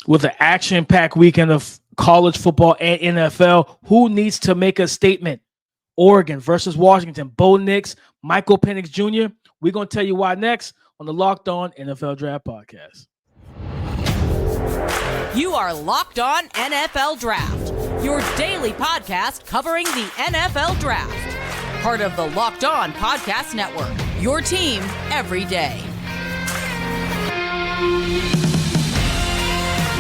With an action-packed weekend of college football and NFL, who needs to make a statement? Oregon versus Washington. Bo Nix, Michael Penix Jr. We're going to tell you why next on the Locked On NFL Draft Podcast. You are Locked On NFL Draft, your daily podcast covering the NFL Draft. Part of the Locked On Podcast Network, your team every day.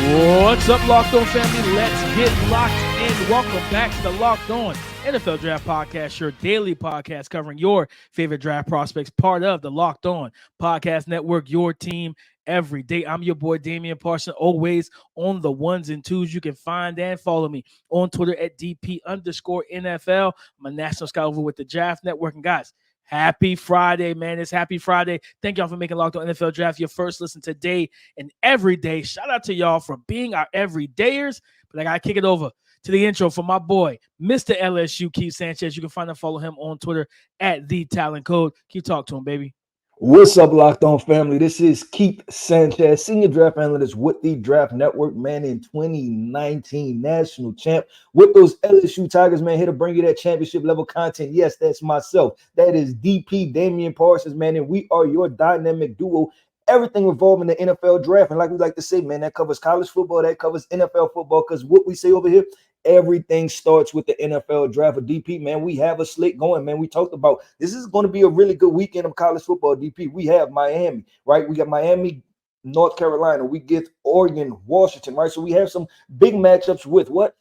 What's up, Locked On family? Let's get locked in. Welcome back to the Locked On NFL Draft Podcast, your daily podcast covering your favorite draft prospects, part of the Locked On Podcast Network, your team every day. I'm your boy, Damian Parson, always on the ones and twos. You can find and follow me on Twitter at DP_NFL. I'm a national scout over with the Draft Network. And guys, happy Friday, man. It's happy Friday. Thank y'all for making Locked On NFL Draft your first listen today and every day. Shout out to y'all for being our everydayers. But I got to kick it over to the intro for my boy, Mr. LSU, Keith Sanchez. You can find and follow him on Twitter at The Talent Code. Keep talk to him, baby. What's up, Locked On family? This is Keith Sanchez, senior draft analyst with the Draft Network, man, in 2019 national champ with those LSU Tigers, man, here to bring you that championship level content. Yes, that's myself. That is DP Damian Parsons, man, and we are your dynamic duo. Everything involving the NFL draft. And like we like to say, man, that covers college football, that covers NFL football, because what we say over here, everything starts with the NFL draft. For DP, man, we have a slate going, man. We talked about this is going to be a really good weekend of college football, DP. We have Miami, right? We got Miami, North Carolina. We get Oregon, Washington, right? So we have some big matchups with what?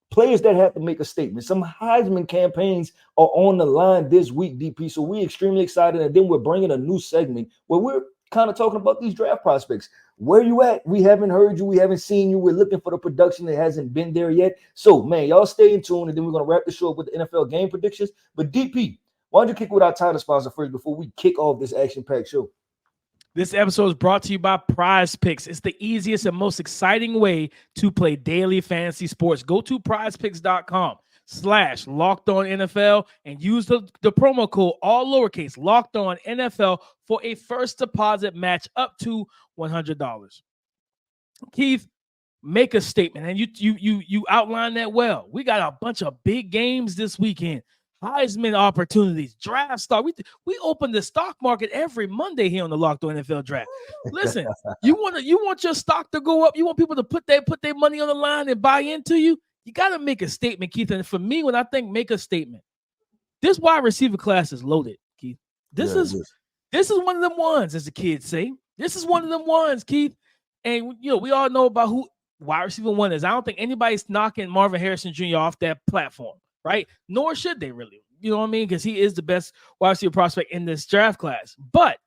Players that have to make a statement. Some Heisman campaigns are on the line this week, DP. So we're extremely excited. And then we're bringing a new segment where we're kind of talking about these draft prospects. Where you at? We haven't heard you. We haven't seen you. We're looking for the production that hasn't been there yet. So, man, y'all stay in tune, and then we're going to wrap the show up with the NFL game predictions. But, DP, why don't you kick with our title sponsor first before we kick off this action-packed show? This episode is brought to you by Prize Picks. It's the easiest and most exciting way to play daily fantasy sports. Go to prizepicks.com/LockedOnNFL and use the promo code, all lowercase, LockedOnNFL, for a first deposit match up to $100. Keith, make a statement, and you outlined that well. We got a bunch of big games this weekend. Heisman opportunities, draft stock. We open the stock market every Monday here on the Locked On NFL Draft. Listen, you want your stock to go up. You want people to put their money on the line and buy into you. You got to make a statement, Keith. And for me, when I think make a statement, this wide receiver class is loaded, Keith. This is one of them ones, as the kids say. This is one of them ones, Keith. And we all know about who wide receiver one is. I don't think anybody's knocking Marvin Harrison Jr. off that platform, right? Nor should they really. You know what I mean? Because he is the best wide receiver prospect in this draft class. But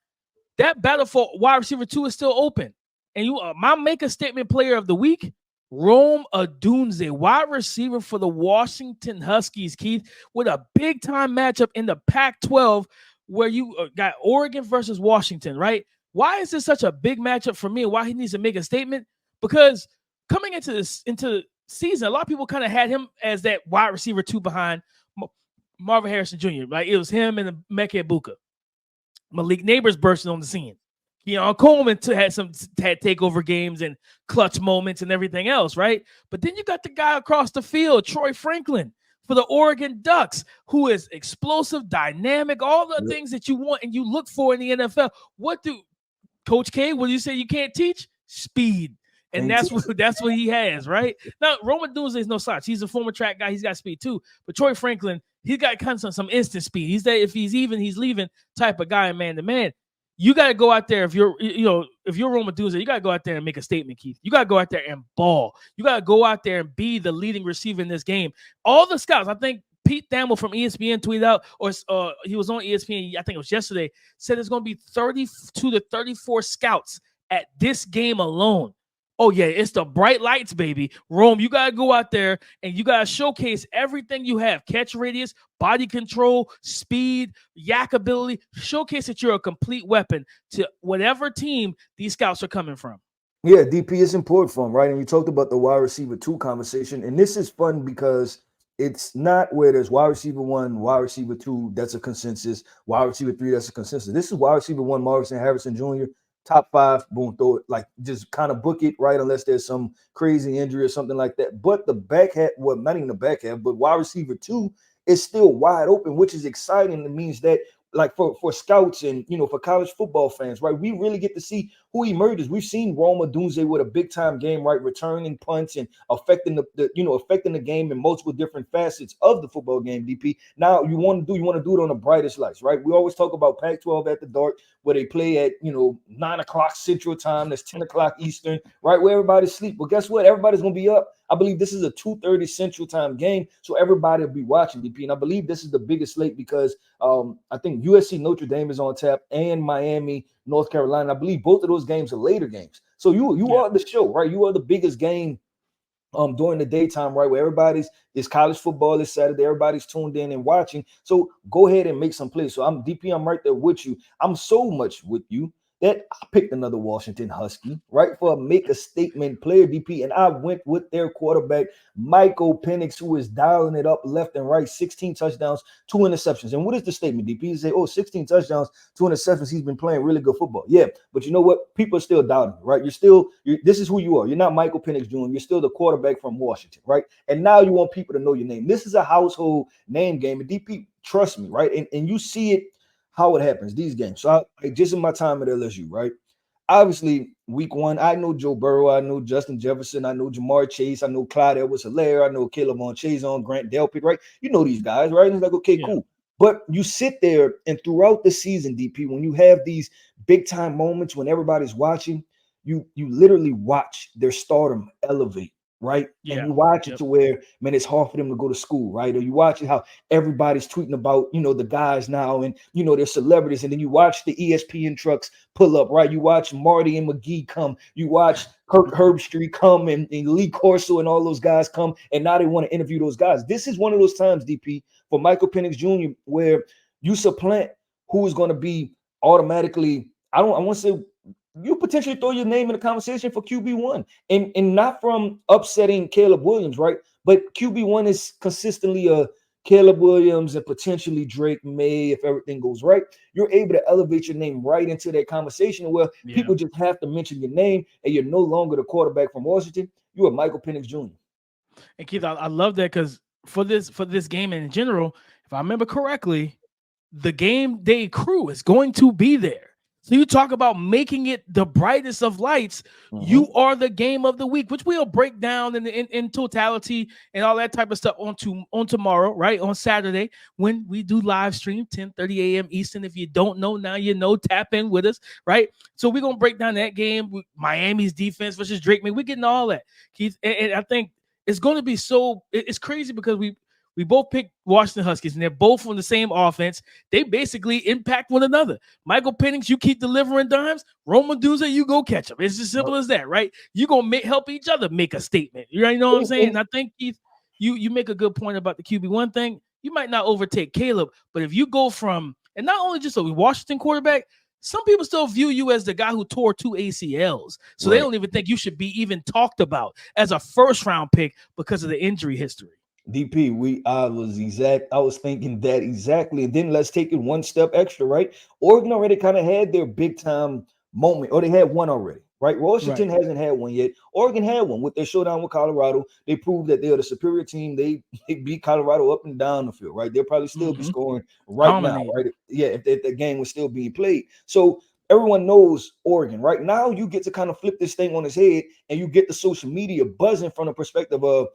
that battle for wide receiver 2 is still open. And my make a statement player of the week, Rome Odunze, wide receiver for the Washington Huskies, Keith, with a big-time matchup in the Pac-12 where you got Oregon versus Washington, right? Why is this such a big matchup for me and why he needs to make a statement? Because coming into season, a lot of people kind of had him as that wide receiver 2 behind Marvin Harrison Jr. Like it was him and Mekhi Ibuka. Malik Neighbors bursting on the scene. Coleman had takeover games and clutch moments and everything else, right? But then you got the guy across the field, Troy Franklin, for the Oregon Ducks, who is explosive, dynamic, all the things that you want and you look for in the NFL. Coach K, what do you say you can't teach? Speed. And that's what he has, right? Now, Rome Odunze is no slouch. He's a former track guy. He's got speed too. But Troy Franklin, he's got kind of some instant speed. He's that if he's even, he's leaving type of guy, man to man. You got to go out there if you're Rome Odunze, you got to go out there and make a statement, Keith. You got to go out there and ball. You got to go out there and be the leading receiver in this game. All the scouts, I think Pete Thamel from ESPN tweeted out, or he was on ESPN, I think it was yesterday, said there's going to be 32 to 34 scouts at this game alone. Oh, yeah, it's the bright lights, baby. Rome, you got to go out there and you got to showcase everything you have. Catch radius, body control, speed, yak ability. Showcase that you're a complete weapon to whatever team these scouts are coming from. Yeah, DP is important for him, right? And we talked about the wide receiver 2 conversation. And this is fun because it's not where there's wide receiver 1, wide receiver 2, that's a consensus, wide receiver 3, that's a consensus. This is wide receiver 1, Marvin Harrison Jr., top 5, boom, throw it, like just kind of book it, right? Unless there's some crazy injury or something like that. But the back half, well, not even the back half, but wide receiver 2 is still wide open, which is exciting. It means that, like, for scouts and, for college football fans, right, we really get to see who emerges. We've seen Odunze with a big time game, right, returning punts and affecting affecting the game in multiple different facets of the football game. DP. Now you want to do it on the brightest lights, right? We always talk about Pac-12 at the dark, where they play at 9 o'clock Central Time, that's 10 o'clock Eastern, right, where everybody's asleep. But guess what? Everybody's gonna be up. I believe this is a 2:30 Central Time game, so everybody will be watching, DP. And I believe this is the biggest slate because I think USC Notre Dame is on tap and Miami North Carolina. I believe both of those games are later games. So you are the show, right? You are the biggest game during the daytime, right, where it's college football this Saturday, everybody's tuned in and watching. So go ahead and make some plays. So I'm right there with you. I'm so much with you that I picked another Washington Husky, right, for a make a statement player, DP, and I went with their quarterback, Michael Penix, who is dialing it up left and right, 16 touchdowns, 2 interceptions. And what is the statement, DP? You say, 16 touchdowns, 2 interceptions, he's been playing really good football. Yeah, but you know what? People are still doubting, right? This is who you are. You're not Michael Penix Jr., you're still the quarterback from Washington, right? And now you want people to know your name. This is a household name game, and DP, trust me, right? And you see it, how it happens, these games. So just in my time at LSU, right? Obviously, week 1, I know Joe Burrow, I know Justin Jefferson, I know Jamar Chase, I know Clyde Edwards-Helaire, I know Caleb Chazon, Grant Delpit, right? You know these guys, right? And it's like, okay, cool. But you sit there and throughout the season, DP, when you have these big time moments when everybody's watching, you literally watch their stardom elevate. Right. Yeah. And you watch it to where, man, it's hard for them to go to school. Right. Or you watch it how everybody's tweeting about, the guys now and, they're celebrities. And then you watch the ESPN trucks pull up. Right. You watch Marty and McGee come. You watch Kirk Herbstreit come and Lee Corso and all those guys come. And now they want to interview those guys. This is one of those times, DP, for Michael Penix Jr., where you supplant who is going to be automatically, I want to say, you potentially throw your name in the conversation for QB1 and not from upsetting Caleb Williams, right? But QB1 is consistently a Caleb Williams and potentially Drake Maye if everything goes right. You're able to elevate your name right into that conversation where people just have to mention your name and you're no longer the quarterback from Washington. You are Michael Penix Jr. And Keith, I love that because for this game in general, if I remember correctly, the game day crew is going to be there. So you talk about making it the brightest of lights. You are the game of the week, which we'll break down in totality and all that type of stuff on tomorrow, right? On Saturday when we do live stream, 10:30 a.m. Eastern. If you don't know, now you know, tap in with us, right? So we're going to break down that game, Miami's defense versus Drake Maye. We're getting all that, Keith. And I think it's going to be it's crazy because we both picked Washington Huskies, and they're both on the same offense. They basically impact one another. Michael Penix, you keep delivering dimes. Odunze, you go catch them. It's as simple as that, right? You're going to help each other make a statement. You know what I'm saying? And I think, Keith, you make a good point about the QB1 thing. You might not overtake Caleb, but if you go from, and not only just a Washington quarterback, some people still view you as the guy who tore 2 ACLs. So they don't even think you should be even talked about as a first-round pick because of the injury history. DP, I was thinking that exactly. And then let's take it one step extra, right? Oregon already kind of had their big time moment, or they had one already, right? Washington hasn't had one yet. Oregon had one with their showdown with Colorado. They proved that they are the superior team. They beat Colorado up and down the field, right? They'll probably still be scoring now, right? Yeah, if the game was still being played. So everyone knows Oregon, right? Now you get to kind of flip this thing on its head and you get the social media buzzing from the perspective of,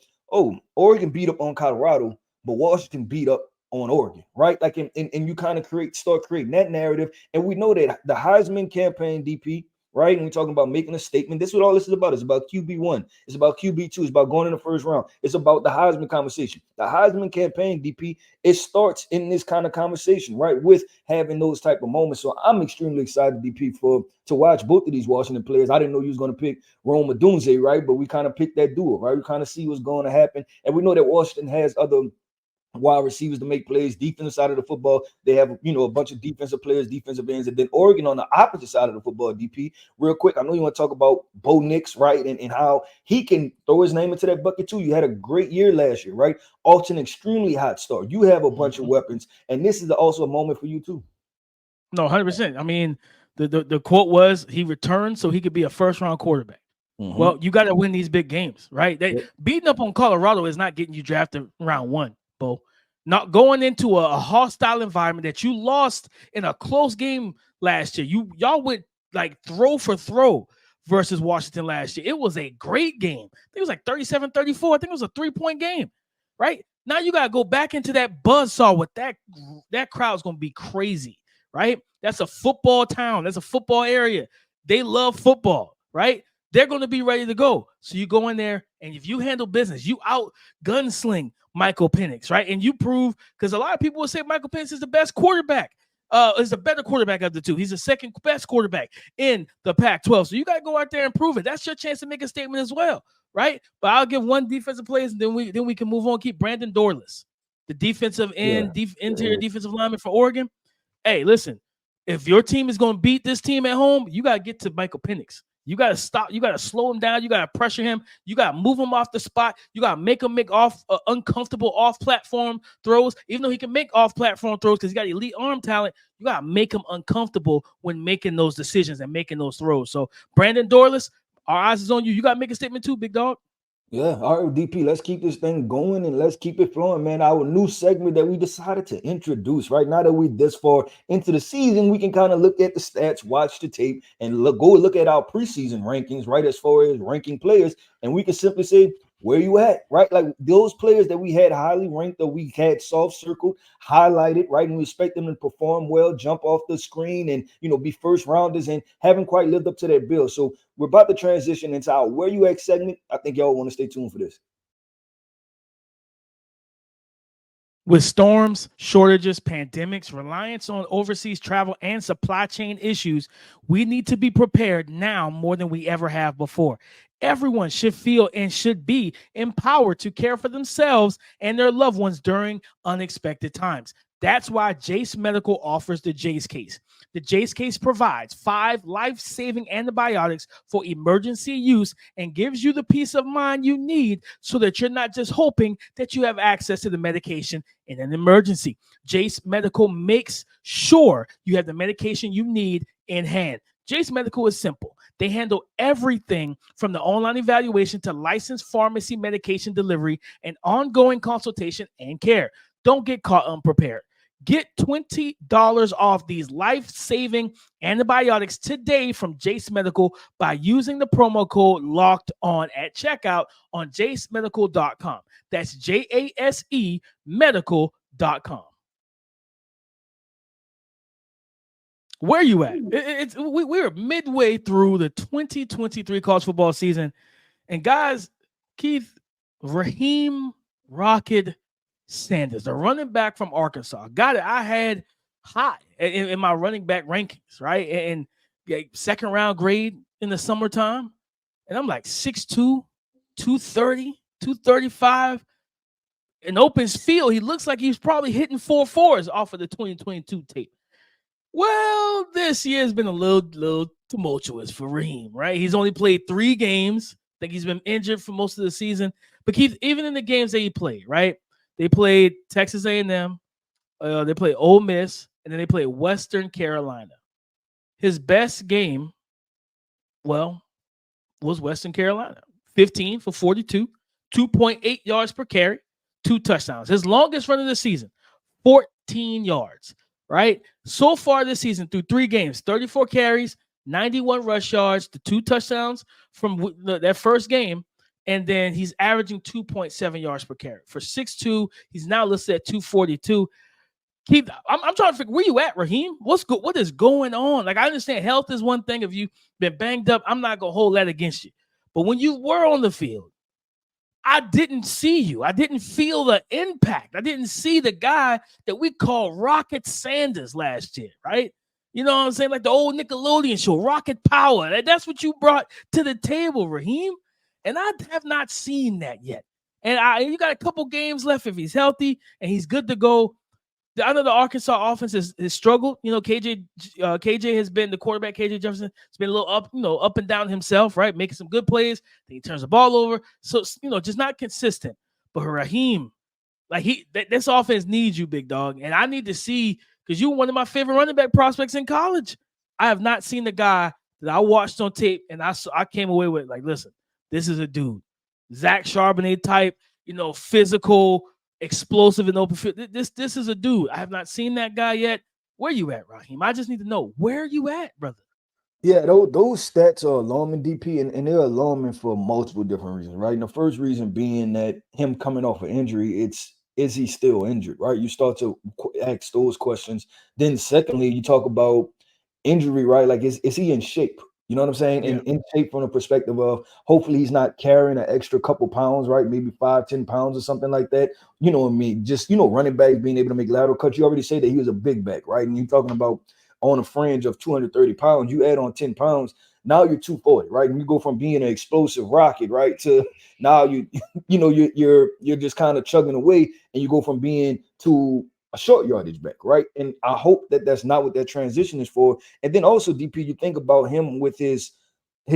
Oregon beat up on Colorado, but Washington beat up on Oregon, right? Like, and you kind of start creating that narrative. And we know that the Heisman campaign, DP, right? And we're talking about making a statement. This is what all this is about. It's about QB1. It's about QB2. It's about going in the first round. It's about the Heisman conversation. The Heisman campaign, DP, it starts in this kind of conversation, right? With having those type of moments. So I'm extremely excited, DP, to watch both of these Washington players. I didn't know you was going to pick Odunze, right? But we kind of picked that duo, right? We kind of see what's going to happen. And we know that Washington has other wide receivers to make plays, defensive side of the football. They have, a bunch of defensive players, defensive ends, and then Oregon on the opposite side of the football, DP. Real quick, I know you want to talk about Bo Nix, right? And how he can throw his name into that bucket too. You had a great year last year, right? Off to an extremely hot start. You have a bunch of weapons, and this is also a moment for you too. No, 100%. I mean, The quote was he returned so he could be a first-round quarterback. Mhm. Well, you got to win these big games, right? Yep. Beating up on Colorado is not getting you drafted round 1, Bo. Not going into a hostile environment that you lost in a close game last year. Y'all went like throw for throw versus Washington last year. It was a great game. I think it was like 37-34. I think it was a 3-point game, right? Now you got to go back into that buzzsaw with that crowd's going to be crazy, right? That's a football town. That's a football area. They love football, right? They're going to be ready to go. So you go in there, and if you handle business, you out gunsling Michael Penix, right? And you prove, because a lot of people will say Michael Penix is the best quarterback. Is the better quarterback of the two. He's the second best quarterback in the Pac-12. So you got to go out there and prove it. That's your chance to make a statement as well, right? But I'll give one defensive player, and then we can move on. Keep Brandon Dorless, the defensive end, interior defensive lineman for Oregon. Hey, listen, if your team is going to beat this team at home, you got to get to Michael Penix. You got to stop. You got to slow him down. You got to pressure him. You got to move him off the spot. You got to make him make uncomfortable off-platform throws. Even though he can make off-platform throws because he got elite arm talent, you got to make him uncomfortable when making those decisions and making those throws. So, Brandon Dorless, our eyes is on you. You got to make a statement too, big dog. Yeah, all right, DP, let's keep this thing going and let's keep it flowing, man. Our new segment that we decided to introduce, right? Now that we're this far into the season, we can kind of look at the stats, watch the tape, and go look at our preseason rankings, right? As far as ranking players, and we can simply say, where you at, right? Like those players that we had highly ranked or we had soft circled, highlighted, right? And we expect them to perform well, jump off the screen and, be first rounders and haven't quite lived up to that bill. So we're about to transition into our where you at segment. I think y'all want to stay tuned for this. With storms, shortages, pandemics, reliance on overseas travel, and supply chain issues, we need to be prepared now more than we ever have before. Everyone should feel and should be empowered to care for themselves and their loved ones during unexpected times. That's why Jace Medical offers the Jace Case. The Jace Case provides 5 life-saving antibiotics for emergency use and gives you the peace of mind you need so that you're not just hoping that you have access to the medication in an emergency. Jace Medical makes sure you have the medication you need in hand. Jace Medical is simple. They handle everything from the online evaluation to licensed pharmacy medication delivery and ongoing consultation and care. Don't get caught unprepared. Get $20 off these life-saving antibiotics today from Jace Medical by using the promo code LOCKEDON at checkout on jacemedical.com. That's JASE medical.com. Where you at? We're midway through the 2023 college football season. And guys, Keith, Raheim Rocket Sanders, the running back from Arkansas, got it. I had high in my running back rankings, right? And second round grade in the summertime. And I'm like 6'2", 230, 235. In open field, he looks like he's probably hitting 4.4s off of the 2022 tape. Well, this year has been a little tumultuous for Raheim, right? He's only played 3 games. I think he's been injured for most of the season. But Keith, even in the games that he played, right? They played Texas A&M, they played Ole Miss, and then they played Western Carolina. His best game, was Western Carolina. 15 for 42, 2.8 yards per carry, 2 touchdowns. His longest run of the season, 14 yards, right? So far this season, through 3 games, 34 carries, 91 rush yards, the 2 touchdowns from that first game. And then he's averaging 2.7 yards per carry. For 6'2", he's now listed at 242. Keith, I'm trying to figure where you at, Raheim. What is going on? Like, I understand health is one thing. If you've been banged up, I'm not going to hold that against you. But when you were on the field, I didn't see you. I didn't feel the impact. I didn't see the guy that we call Rocket Sanders last year, right? You know what I'm saying? Like the old Nickelodeon show, Rocket Power. That's what you brought to the table, Raheim. And I have not seen that yet. And you got a couple games left if he's healthy and he's good to go. I know the Arkansas offense has struggled. KJ has been the quarterback. KJ Jefferson has been a little up and down himself, right? Making some good plays. Then he turns the ball over. So, just not consistent. But Raheim, this offense needs you, big dog. And I need to see, because you're one of my favorite running back prospects in college. I have not seen the guy that I watched on tape and I came away with like, listen, this is a dude. Zach Charbonnet type, physical, explosive in open field. This is a dude. I have not seen that guy yet. Where you at, Raheem? I just need to know where you at, brother. Yeah, those stats are alarming, DP, and they're alarming for multiple different reasons, right? And the first reason being that him coming off an injury, is he still injured, right? You start to ask those questions. Then secondly, you talk about injury, right? Like, is he in shape? You know what I'm saying? Yeah. And in shape from the perspective of hopefully he's not carrying an extra couple pounds, right? Maybe 5-10 pounds or something like that. You know what I mean? Just, running back being able to make lateral cuts. You already say that he was a big back, right? And you're talking about on a fringe of 230 pounds, you add on 10 pounds, now you're 240, right? And you go from being an explosive rocket, right, to now you're just kind of chugging away, and you go from being to a short yardage back, right? And I hope that that's not what that transition is for. And then also, DP, you think about him with his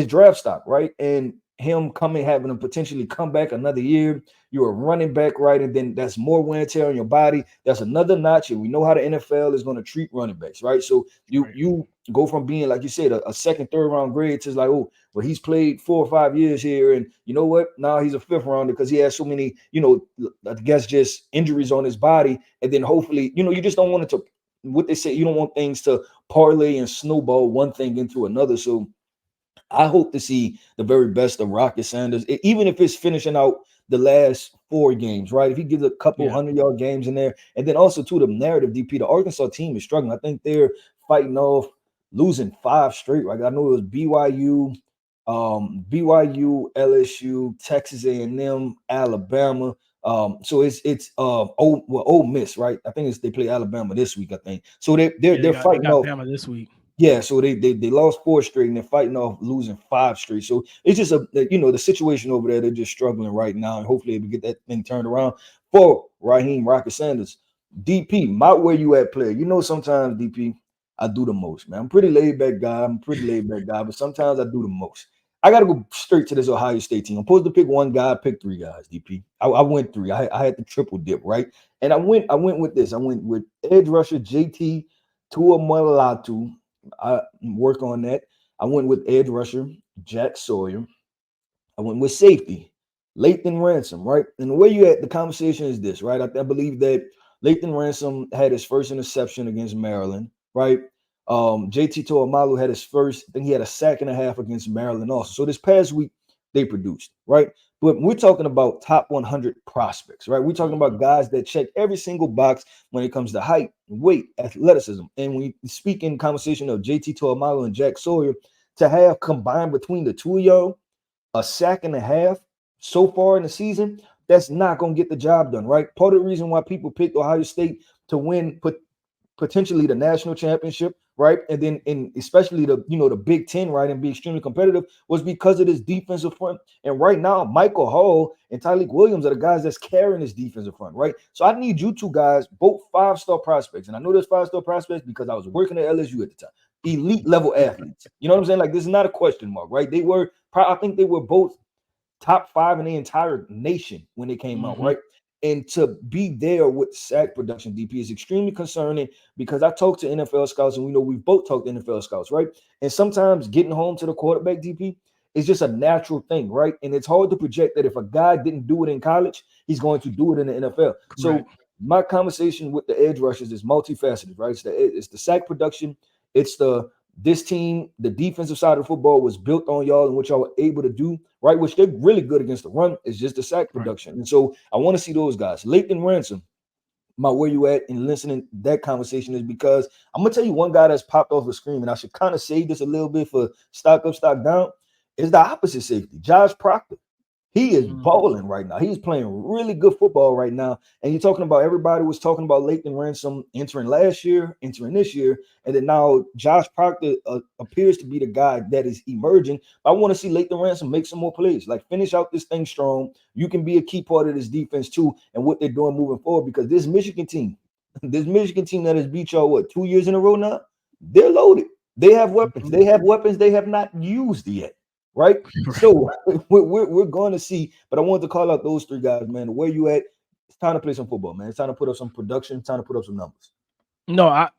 draft stock, right? And him having to potentially come back another year. You're a running back, right? And then that's more wear and tear on your body. That's another notch. And we know how the NFL is going to treat running backs, right? So you go from being, like you said, a second, third round grade to like, oh, well, he's played 4 or 5 years here. And you know what? Now he's a fifth rounder because he has so many, I guess just injuries on his body. And then hopefully, you just don't want it to, what they say, you don't want things to parlay and snowball one thing into another. So I hope to see the very best of Rocket Sanders, even if it's finishing out the last 4 games, right? If he gives a couple 100-yard games in there, and then also to the narrative, DP, the Arkansas team is struggling. I think they're fighting off losing 5 straight. Right? I know it was BYU, LSU, Texas A&M, Alabama. So it's Ole Miss, right? I think they play Alabama this week. I think so. They're fighting off Alabama this week. Yeah, so they lost 4 straight and they're fighting off losing 5 straight. So it's just the situation over there. They're just struggling right now, and hopefully they get that thing turned around for Raheim Rocket Sanders. DP, my where you at player. Sometimes DP, I do the most, man. I'm a pretty laid back guy. But sometimes I do the most. I got to go straight to this Ohio State team. I'm supposed to pick one guy. I picked 3 guys, DP. I went 3. I had the triple dip, right? And I went with this. I went with edge rusher JT Tuamulatu. I work on that. I went with edge rusher Jack Sawyer. I went with safety Lathan Ransom, right? And the way you at the conversation is this, right? I believe that Lathan Ransom had his first interception against Maryland, right? JT Tuamulu had his first, I think he had a sack and a half against Maryland also. So this past week they produced, right? But we're talking about top 100 prospects, right? We're talking about guys that check every single box when it comes to height, weight, athleticism. And when you speak in conversation of JT Tuamulu and Jack Sawyer, to have combined between the two of y'all a sack and a half so far in the season, that's not going to get the job done, right? Part of the reason why people picked Ohio State to win potentially the national championship, right? And then especially the Big Ten, right, and be extremely competitive was because of this defensive front. And right now, Michael Hall and Tyleik Williams are the guys that's carrying this defensive front, right? So I need you two guys, both 5-star prospects. And I know there's 5-star prospects because I was working at LSU at the time. Elite level athletes. You know what I'm saying? Like, this is not a question mark, right? I think they were both top 5 in the entire nation when they came out, right? And to be there with sack production, DP, is extremely concerning because I talk to NFL scouts, and we know we've both talked to NFL scouts, right? And sometimes getting home to the quarterback, DP, is just a natural thing, right? And it's hard to project that if a guy didn't do it in college, he's going to do it in the NFL. So my conversation with the edge rushers is multifaceted, right? It's the sack production. It's this team, the defensive side of football was built on y'all and what y'all were able to do, right? Which they're really good against the run. It's just the sack production. And so I want to see those guys. Lathan Ransom, where you at in listening to that conversation is because I'm going to tell you one guy that's popped off the screen, and I should kind of save this a little bit for stock up, stock down, is the opposite safety, Josh Proctor. He is balling right now. He's playing really good football right now. And you're talking about, everybody was talking about Lathan Ransom entering last year, entering this year. And then now Josh Proctor appears to be the guy that is emerging. I want to see Lathan Ransom make some more plays, like finish out this thing strong. You can be a key part of this defense too, and what they're doing moving forward, because this Michigan team that has beat y'all, 2 years in a row now, they're loaded. They have weapons. They have not used yet. Right? So we're going to see, but I wanted to call out those 3 guys, man. Where you at? It's time to play some football, man. It's time to put up some production. It's time to put up some numbers. No, I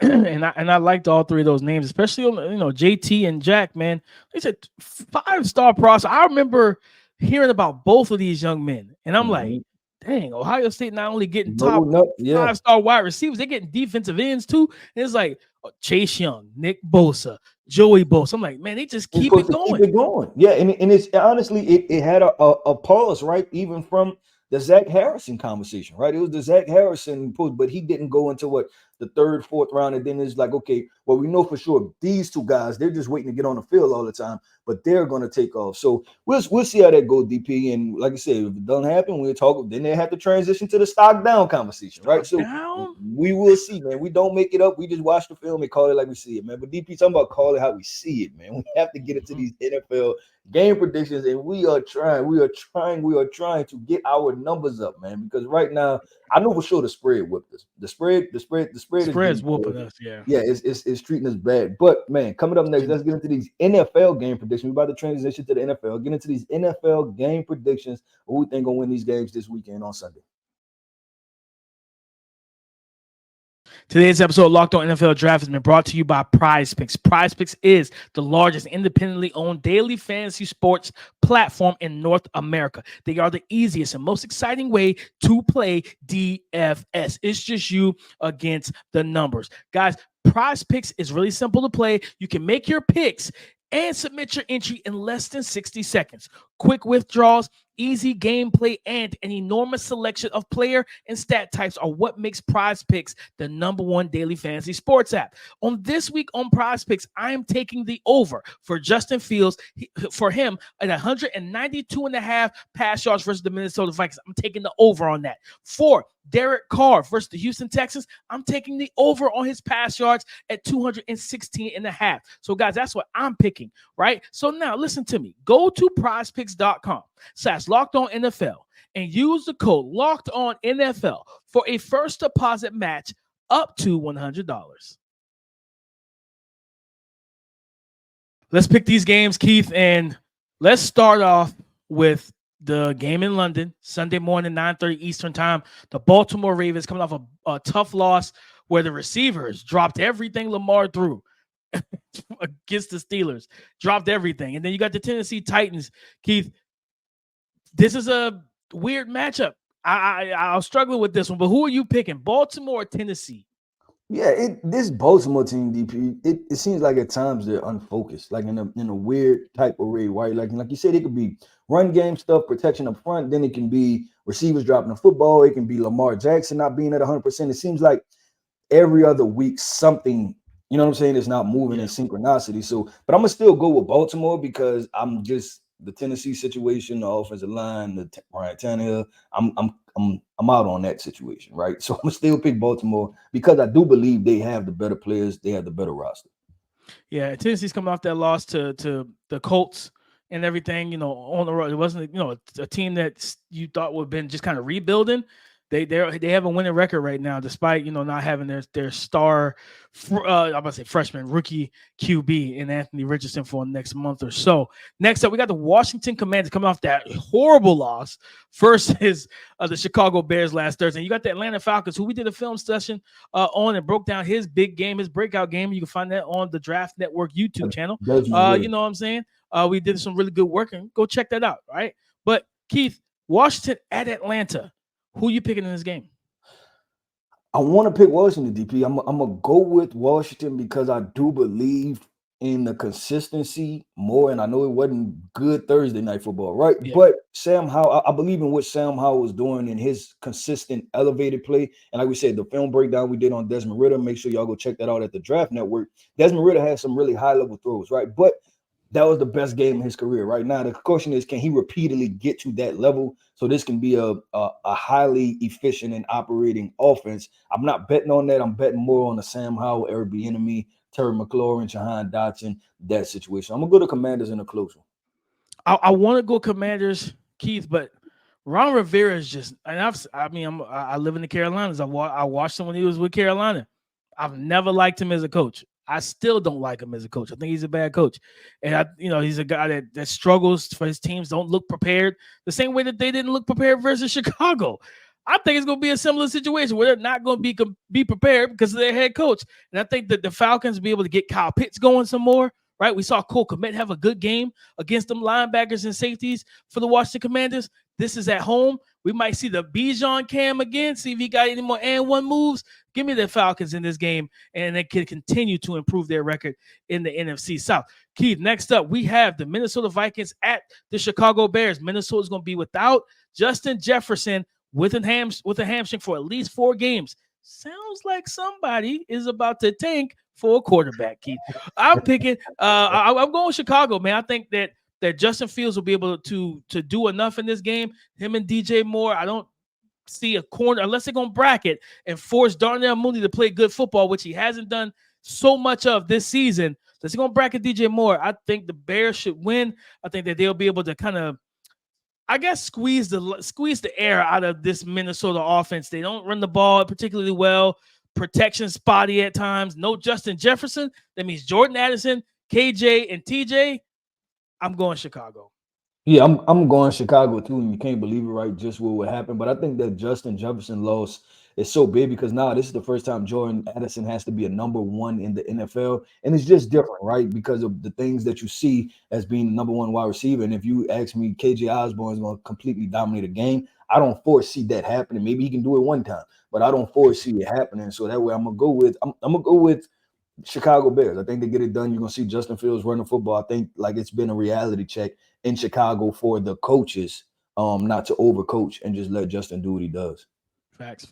liked all three of those names, especially JT and Jack. Man, they said 5-star process. I remember hearing about both of these young men, and I'm like, Mhm. dang, Ohio State not only getting top Loading up, yeah. 5-star wide receivers, they're getting defensive ends too. And it's like Chase Young, Nick Bosa, Joey Bosa. I'm like, man, they just We're keep supposed it to keep going. it going. Yeah, and it's honestly it had a pause, right? Even from the Zach Harrison conversation, right? It was the Zach Harrison post, but he didn't go into what the third, fourth round, and then it's like, okay, well, we know for sure these two guys, they're just waiting to get on the field all the time, but they're gonna take off. So we'll see how that goes, DP. And like I said, if it doesn't happen, we'll talk. Then they have to transition to the stock down conversation, right? So Down. we will see, man. We don't make it up. We just watch the film and call it like we see it, man. But DP, talking about call it how we see it, man. We have to get into these NFL game predictions, and we are trying to get our numbers up, man. Because right now, I know for sure the spread whipped us. The spread Spread's whooping us. Yeah. yeah, it's treating us bad. But man, coming up next, let's get into these NFL game predictions. We're about to transition to the NFL. Get into these NFL game predictions. Who we think gonna win these games this weekend on Sunday? Today's episode of Locked On NFL Draft has been brought to you by Prize Picks. Prize Picks is the largest independently owned daily fantasy sports platform in North America. They are the easiest and most exciting way to play DFS. It's just you against the numbers. Guys, Prize Picks is really simple to play. You can make your picks and submit your entry in less than 60 seconds. Quick withdrawals, easy gameplay, and an enormous selection of player and stat types are what makes Prize Picks the #1 daily fantasy sports app. On this week on Prize Picks, I am taking the over for Justin Fields for him at 192.5 pass yards versus the Minnesota Vikings. I'm taking the over on that. For Derek Carr versus the Houston Texans, I'm taking the over on his pass yards at 216.5. So, guys, that's what I'm picking, right? So now listen to me. Go to prizepicks.com/LockedOnNFL and use the code LockedOnNFL for a first deposit match up to $100. Let's pick these games, Keith, and let's start off with the game in London, Sunday morning, 9:30 Eastern time. The Baltimore Ravens coming off a tough loss where the receivers dropped everything Lamar threw against the Steelers, dropped everything. And then you got the Tennessee Titans. Keith, this is a weird matchup. I'll struggle with this one, but who are you picking, Baltimore or Tennessee? Yeah, this Baltimore team, DP, it seems like at times they're unfocused, like in a weird type of way, right? Like you said, it could be run game stuff, protection up front, then it can be receivers dropping the football, it can be Lamar Jackson not being at 100%. It seems like every other week something, you know what I'm saying, is not moving in synchronicity. So, but I'm gonna still go with Baltimore because I'm just the Tennessee situation, the offensive line, Ryan Tannehill. I'm out on that situation, right? So I'm gonna still pick Baltimore because I do believe they have the better players, they have the better roster. Yeah, Tennessee's coming off that loss to the Colts and everything, on the road. It wasn't, a team that you thought would have been just kind of rebuilding. They have a winning record right now, despite not having their star, I'm about to say freshman rookie QB in Anthony Richardson for next month or so. Next up, we got the Washington Commanders coming off that horrible loss versus the Chicago Bears last Thursday. You got the Atlanta Falcons, who we did a film session on and broke down his big game, his breakout game. You can find that on the Draft Network YouTube channel. You know what I'm saying? We did some really good work, and go check that out, right? But Keith, Washington at Atlanta. Who are you picking in this game? I want to pick Washington, DP. I'm going to go with Washington because I do believe in the consistency more. And I know it wasn't good Thursday night football, right? Yeah. But Sam Howell, I believe in what Sam Howell was doing in his consistent elevated play. And like we said, the film breakdown we did on Desmond Ridder, make sure y'all go check that out at the Draft Network. Desmond Ridder had some really high-level throws, right? But that was the best game in his career. Right now, the question is, can he repeatedly get to that level? So this can be a highly efficient and operating offense. I'm not betting on that. I'm betting more on the Sam Howell, RB Enemy, Terry McLaurin, Jahan Dotson, that situation. I'm going to go to Commanders in a close one. I want to go Commanders, Keith, but Ron Rivera is just, and I live in the Carolinas. I watched him when he was with Carolina. I've never liked him as a coach. I still don't like him as a coach. I think he's a bad coach. And, he's a guy that struggles for his teams, don't look prepared the same way that they didn't look prepared versus Chicago. I think it's going to be a similar situation where they're not going to be prepared because of their head coach. And I think that the Falcons will be able to get Kyle Pitts going some more, right? We saw Cole Kmet have a good game against them linebackers and safeties for the Washington Commanders. This is at home. We might see the Bijan Cam again, see if he got any more and one moves. Give me the Falcons in this game, and they can continue to improve their record in the NFC South. Keith, next up, we have the Minnesota Vikings at the Chicago Bears. Minnesota's going to be without Justin Jefferson with a hamstring for at least 4 games. Sounds like somebody is about to tank for a quarterback, Keith. I'm picking I'm going Chicago, man. I think that Justin Fields will be able to do enough in this game. Him and DJ Moore, I don't see a corner unless they're going to bracket and force Darnell Mooney to play good football, which he hasn't done so much of this season. Unless they're going to bracket DJ Moore, I think the Bears should win. I think that they'll be able to kind of, I guess, squeeze the air out of this Minnesota offense. They don't run the ball particularly well. Protection spotty at times. No Justin Jefferson. That means Jordan Addison, KJ, and TJ. I'm going Chicago. Yeah, I'm going Chicago too, and you can't believe it, right? Just what happened. But I think that Justin Jefferson loss is so big because now this is the first time Jordan Addison has to be a number 1 in the NFL, and it's just different, right? Because of the things that you see as being the number 1 wide receiver. And if you ask me, KJ Osborne is going to completely dominate a game. I don't foresee that happening. Maybe he can do it one time, but I don't foresee it happening. So that way, I'm gonna go with Chicago Bears. I think they get it done. You're going to see Justin Fields running football. I think like it's been a reality check in Chicago for the coaches not to overcoach and just let Justin do what he does. Facts.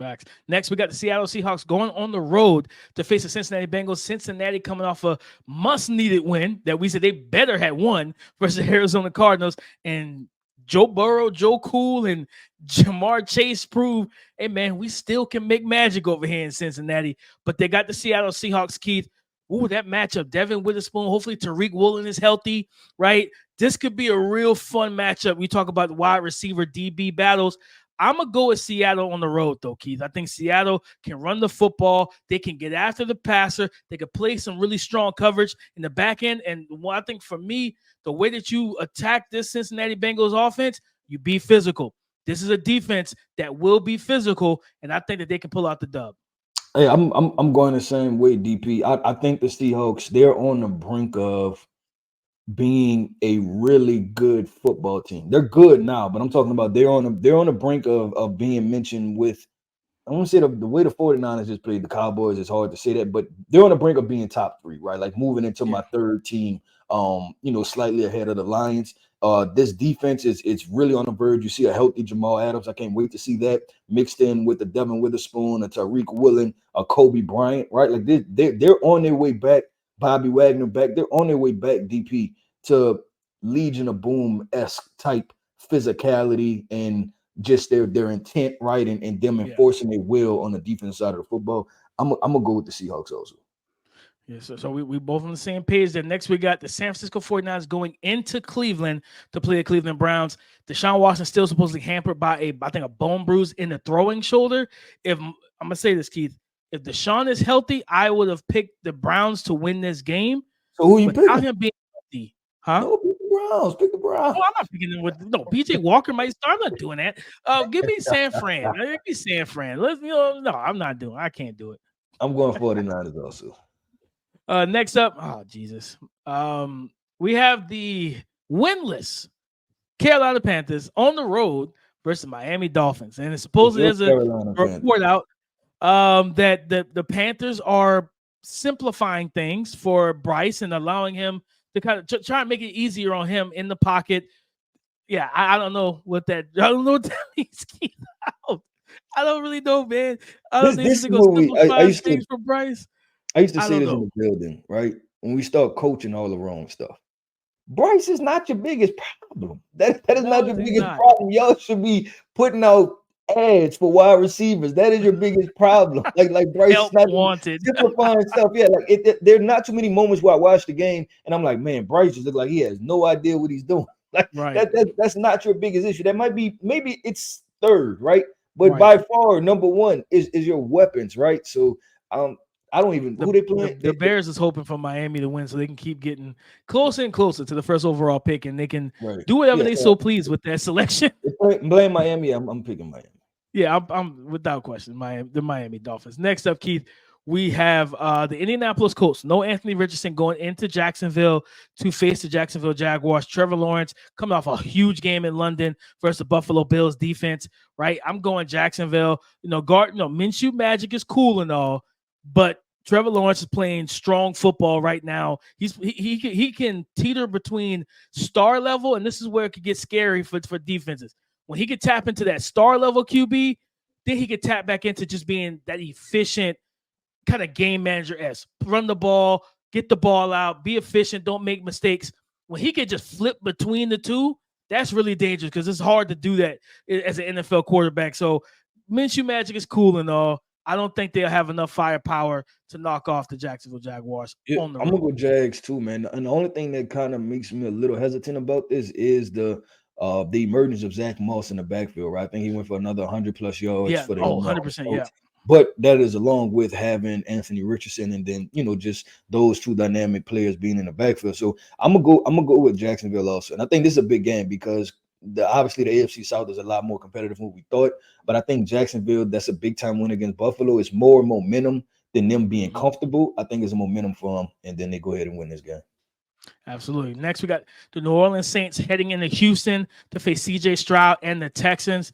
Next, we got the Seattle Seahawks going on the road to face the Cincinnati Bengals. Cincinnati coming off a must-needed win that we said they better had won versus the Arizona Cardinals. And Joe Burrow, Joe Cool, and Jamar Chase prove, hey, man, we still can make magic over here in Cincinnati. But they got the Seattle Seahawks, Keith. Ooh, that matchup, Devin Witherspoon. Hopefully Tariq Woolen is healthy, right? This could be a real fun matchup. We talk about wide receiver DB battles. I'm going to go with Seattle on the road, though, Keith. I think Seattle can run the football. They can get after the passer. They can play some really strong coverage in the back end. And I think for me, the way that you attack this Cincinnati Bengals offense, you be physical. This is a defense that will be physical, and I think that they can pull out the dub. Hey, I'm going the same way, DP. I think the Seahawks, they're on the brink of being a really good football team. They're good now, but I'm talking about they're on the brink of being mentioned with, I want to say the way the 49ers just played the Cowboys, it's hard to say that, but they're on the brink of being top 3, right? Like moving into my 3rd team, slightly ahead of the Lions. This defense it's really on the verge. You see a healthy Jamal Adams. I can't wait to see that mixed in with the Devin Witherspoon, a Tariq Woolen, a Kobe Bryant, right? Like they're on their way back. Bobby Wagner back. They're on their way back, DP, to Legion of Boom-esque type physicality and just their intent, right? And them enforcing their will on the defensive side of the football. I'm gonna go with the Seahawks also. Yeah, so we both on the same page there. Next, we got the San Francisco 49ers going into Cleveland to play the Cleveland Browns. Deshaun Watson still supposedly hampered by a bone bruise in the throwing shoulder. If I'm going to say this, Keith, if Deshaun is healthy, I would have picked the Browns to win this game. So who you picking? Him being healthy, huh? No, pick the Browns. Pick the Browns. No, I'm not picking them PJ Walker might start. I'm not doing that. Give me San Fran. Give me San Fran. No, I'm not doing it. I can't do it. I'm going 49ers also. Next up, oh Jesus, we have the winless Carolina Panthers on the road versus Miami Dolphins, and supposedly there's a report out that the Panthers are simplifying things for Bryce and allowing him to kind of try and make it easier on him in the pocket. Yeah, I don't know what that. I don't know what that means. I don't really know, man. I don't think they're going to simplify things for Bryce. I used to say this in the building, right? When we start coaching all the wrong stuff. Bryce is not your biggest problem. That is not your biggest problem. Y'all should be putting out ads for wide receivers. That is your biggest problem. Like Bryce is not wanted. Simplifying stuff. Yeah, there are not too many moments where I watch the game and I'm like, man, Bryce just looks like he has no idea what he's doing. Like that's not your biggest issue. That might be, maybe it's 3rd, right? But by far, number 1 is your weapons, right? So I don't even who they playing. The Bears is hoping for Miami to win so they can keep getting closer and closer to the first overall pick, and they can do whatever they so please with that selection. Blame Miami. I'm picking Miami. Yeah, I'm without question. The Miami Dolphins. Next up, Keith, we have the Indianapolis Colts. No Anthony Richardson going into Jacksonville to face the Jacksonville Jaguars. Trevor Lawrence coming off a huge game in London versus the Buffalo Bills defense. Right, I'm going Jacksonville. Minshew Magic is cool and all, but Trevor Lawrence is playing strong football right now. He can teeter between star level, and this is where it could get scary for defenses. When he could tap into that star level QB, then he could tap back into just being that efficient kind of game manager-esque. Run the ball, get the ball out, be efficient, don't make mistakes. When he could just flip between the two, that's really dangerous because it's hard to do that as an NFL quarterback. So Minshew Magic is cool and all. I don't think they'll have enough firepower to knock off the Jacksonville Jaguars on the road. I'm gonna go Jags too, man. And the only thing that kind of makes me a little hesitant about this is the emergence of Zach Moss in the backfield, right? I think he went for another 100+ yards for the 100%, yeah. But that is along with having Anthony Richardson and then just those two dynamic players being in the backfield. So I'm gonna go with Jacksonville also. And I think this is a big game because obviously the AFC South is a lot more competitive than we thought. But I think Jacksonville, that's a big time win against Buffalo. It's more momentum than them being comfortable. I think it's a momentum for them, and then they go ahead and win this game. Absolutely. Next, we got the New Orleans Saints heading into Houston to face C.J. Stroud and the Texans.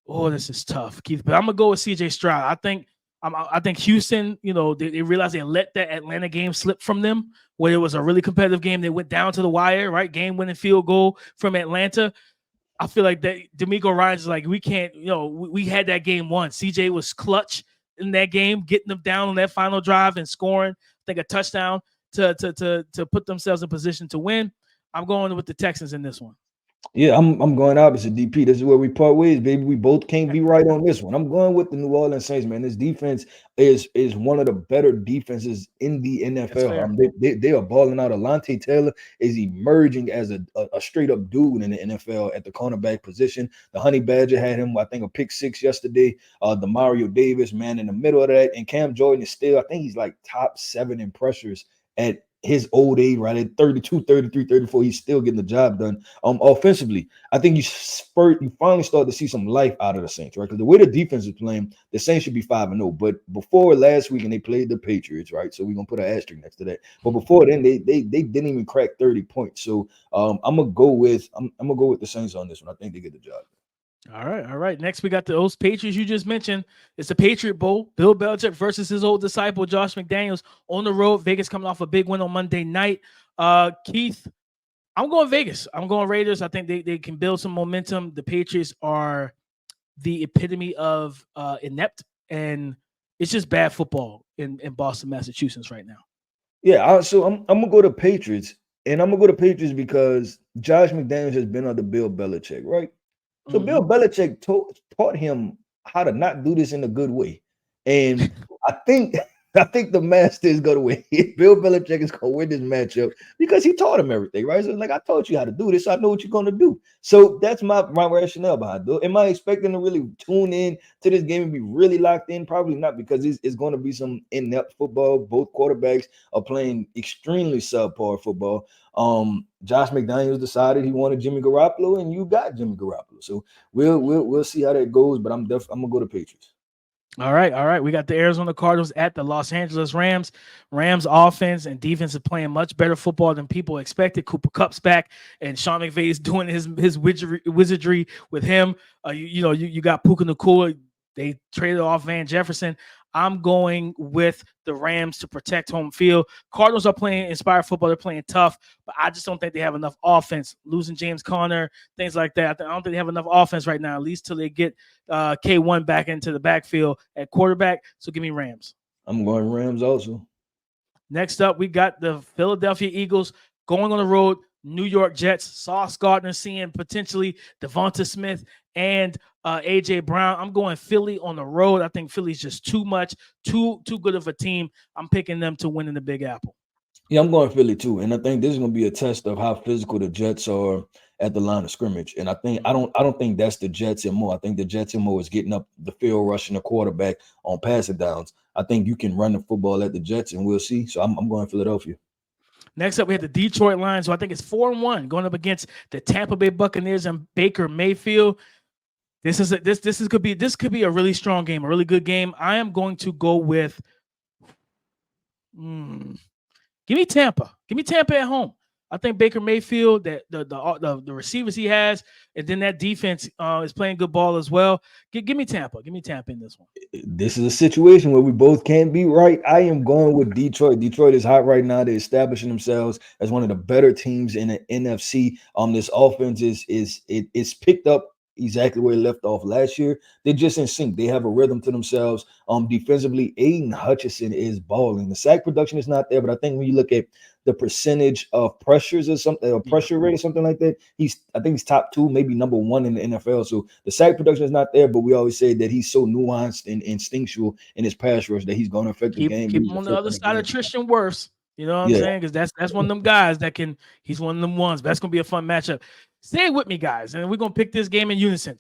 Oh, this is tough, Keith. But I'm gonna go with C.J. Stroud. I think Houston. They realized they let that Atlanta game slip from them, where it was a really competitive game. They went down to the wire, right? Game-winning field goal from Atlanta. I feel like that DeMeco Ryans is like, we can't. We had that game won. C.J. was clutch in that game, getting them down on that final drive and scoring, I think, a touchdown to put themselves in position to win. I'm going with the Texans in this one. Yeah, I'm going opposite, DP. This is where we part ways, baby. We both can't be right on this one. I'm going with the New Orleans Saints, man. This defense is one of the better defenses in the NFL. They are balling out. Alontae Taylor is emerging as a straight up dude in the NFL at the cornerback position. The Honey Badger had him, I think, a pick 6 yesterday. The Mario Davis, man, in the middle of that. And Cam Jordan is still, I think he's like top 7 in pressures at his old age, right at 32, 33, 34, he's still getting the job done. Offensively, I think you finally start to see some life out of the Saints, right? Because the way the defense is playing, the Saints should be 5-0. But before last week, and they played the Patriots, right? So we're gonna put an asterisk next to that. But before then, they didn't even crack 30 points. So I'm gonna go with the Saints on this one. I think they get the job. All right. Next, we got those Patriots you just mentioned. It's the Patriot Bowl. Bill Belichick versus his old disciple, Josh McDaniels, on the road. Vegas coming off a big win on Monday night. Keith, I'm going Vegas. I'm going Raiders. I think they can build some momentum. The Patriots are the epitome of inept, and it's just bad football in Boston, Massachusetts right now. Yeah, so I'm going to go to Patriots, and I'm going to go to Patriots because Josh McDaniels has been under Bill Belichick, right? So Bill Belichick taught him how to not do this in a good way. And I think the master is going to win. Bill Belichick is going to win this matchup because he taught him everything, right? So it's like, I taught you how to do this. So I know what you're going to do. So that's my rationale behind it. Am I expecting to really tune in to this game and be really locked in? Probably not, because it's going to be some in-depth football. Both quarterbacks are playing extremely subpar football. Josh McDaniels decided he wanted Jimmy Garoppolo, and you got Jimmy Garoppolo. So we'll see how that goes, but I'm gonna go to Patriots. All right. We got the Arizona Cardinals at the Los Angeles Rams. Rams offense and defense is playing much better football than people expected. Cooper Kupp's back, and Sean McVay is doing his wizardry with him. You got Puka Nacua. They traded off Van Jefferson. I'm going with the Rams to protect home field. Cardinals are playing inspired football. They're playing tough, but I just don't think they have enough offense. Losing James Conner, things like that. I don't think they have enough offense right now, at least till they get K1 back into the backfield at quarterback. So give me Rams. I'm going Rams also. Next up, we got the Philadelphia Eagles going on the road. New York Jets. Sauce Gardner seeing potentially Devonta Smith and AJ Brown. I'm going Philly on the road. I think Philly's just too much, too good of a team. I'm picking them to win in the Big Apple. Yeah, I'm going Philly too, and I think this is going to be a test of how physical the Jets are at the line of scrimmage. And I don't think that's the Jets MO. I think the Jets MO is getting up the field, rushing the quarterback on passing downs. I think you can run the football at the Jets, and we'll see. So I'm going Philadelphia. Next up, we have the Detroit Lions, who I think is 4-1, going up against the Tampa Bay Buccaneers and Baker Mayfield. This could be a really strong game, a really good game. I am going to go with give me Tampa. Give me Tampa at home. I think Baker Mayfield, that the receivers he has, and then that defense is playing good ball as well. Give me Tampa. Give me Tampa in this one. This is a situation where we both can't be right. I am going with Detroit. Detroit is hot right now. They're establishing themselves as one of the better teams in the NFC. This offense is picked up exactly where it left off last year. They're just in sync. They have a rhythm to themselves. Defensively, Aiden Hutchinson is balling. The sack production is not there, but I think when you look at the percentage of pressures or something, or pressure rate or something like that, I think he's top 2, maybe number 1 in the NFL. So the sack production is not there, but we always say that he's so nuanced and instinctual in his pass rush that he's going to affect the game. Keep him on the other side of Tristan Wirfs. You know what I'm saying? Because that's one of them guys that can. He's one of them ones. That's gonna be a fun matchup. Stay with me, guys, and we're gonna pick this game in unison.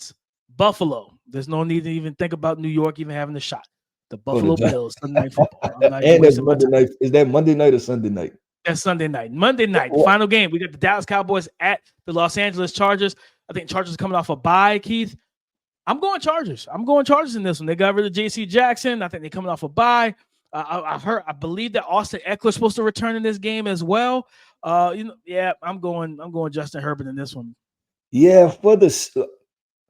Buffalo. There's no need to even think about New York even having a shot. The Buffalo Bills Sunday Night Football. And that's Monday night. Is that Monday night or Sunday night? That's Sunday night. Monday night, final game. We got the Dallas Cowboys at the Los Angeles Chargers. I think Chargers coming off a bye, Keith. I'm going Chargers. I'm going Chargers in this one. They got rid of J.C. Jackson. I think they're coming off a bye. I believe that Austin Eckler's supposed to return in this game as well. I'm going Justin Herbert in this one. Yeah, for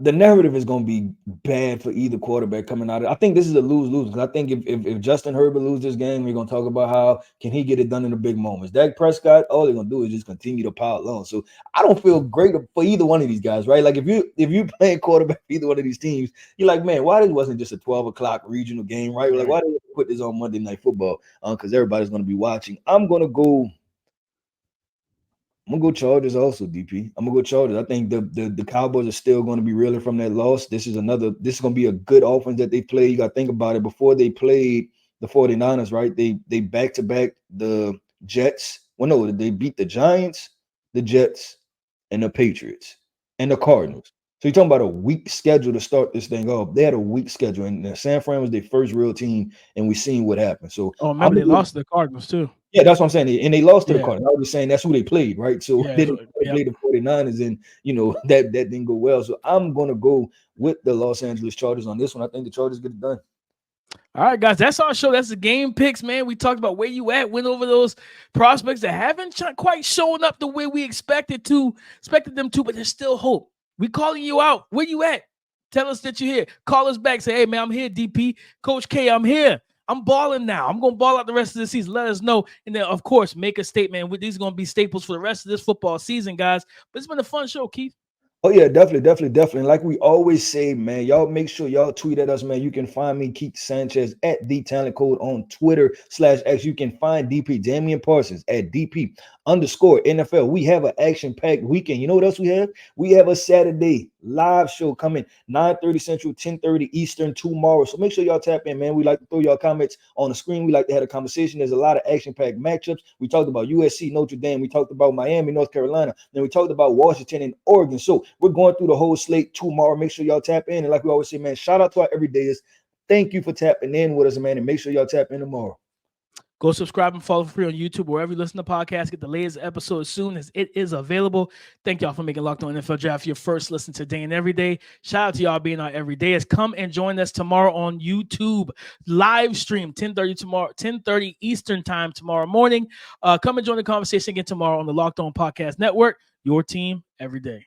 the narrative is going to be bad for either quarterback coming out. I think this is a lose-lose, because I think if Justin Herbert loses this game, we're going to talk about how can he get it done in the big moments. Dak Prescott, all they're going to do is just continue to pile on. So I don't feel great for either one of these guys, right? Like if you playing quarterback for either one of these teams, you're like, man, why this wasn't just a 12 o'clock regional game, right? Like why did they put this on Monday Night Football? Because everybody's going to be watching. I'm going to go Chargers also, DP. I'm gonna go Chargers. I think the Cowboys are still going to be reeling from that loss. This is going to be a good offense that they play. You got to think about it. Before they played the 49ers, right? They back-to-back the Jets. Well, no, they beat the Giants, the Jets, and the Patriots, and the Cardinals. So you're talking about a weak schedule to start this thing off. They had a weak schedule, and San Fran was their first real team, and we seen what happened. So remember they lost to the Cardinals too. Yeah, that's what I'm saying. And they lost to the Cardinals. I was just saying that's who they played, right? So they played the 49ers, and that didn't go well. So I'm gonna go with the Los Angeles Chargers on this one. I think the Chargers get it done. All right, guys, that's our show. That's the game picks, man. We talked about where you at, went over those prospects that haven't quite shown up the way we expected them to, but there's still hope. We calling you out. Where you at? Tell us that you're here. Call us back. Say, hey, man, I'm here, DP. Coach K, I'm here. I'm balling now. I'm going to ball out the rest of the season. Let us know. And then, of course, make a statement. These are going to be staples for the rest of this football season, guys. But it's been a fun show, Keith. Oh, yeah, definitely. Like we always say, man, y'all make sure y'all tweet at us, man. You can find me, Keith Sanchez, at The Talent Code on Twitter/X. You can find DP Damian Parsons at DP_NFL. We have an action-packed weekend. You know what else we have? We have a Saturday live show coming 9:30 Central, 10:30 Eastern tomorrow. So make sure y'all tap in, man. We like to throw y'all comments on the screen. We like to have a conversation. There's a lot of action-packed matchups. We talked about USC, Notre Dame. We talked about Miami, North Carolina. Then we talked about Washington and Oregon. So we're going through the whole slate tomorrow. Make sure y'all tap in. And like we always say, man, shout out to our everydayers. Thank you for tapping in with us, man. And make sure y'all tap in tomorrow. Go subscribe and follow for free on YouTube, wherever you listen to podcasts. Get the latest episode as soon as it is available. Thank y'all for making Locked On NFL Draft your first listen today and every day. Shout out to y'all being our everydayers. Come and join us tomorrow on YouTube. Live stream 10:30 tomorrow, 10:30 Eastern time tomorrow morning. Come and join the conversation again tomorrow on the Locked On Podcast Network. Your team every day.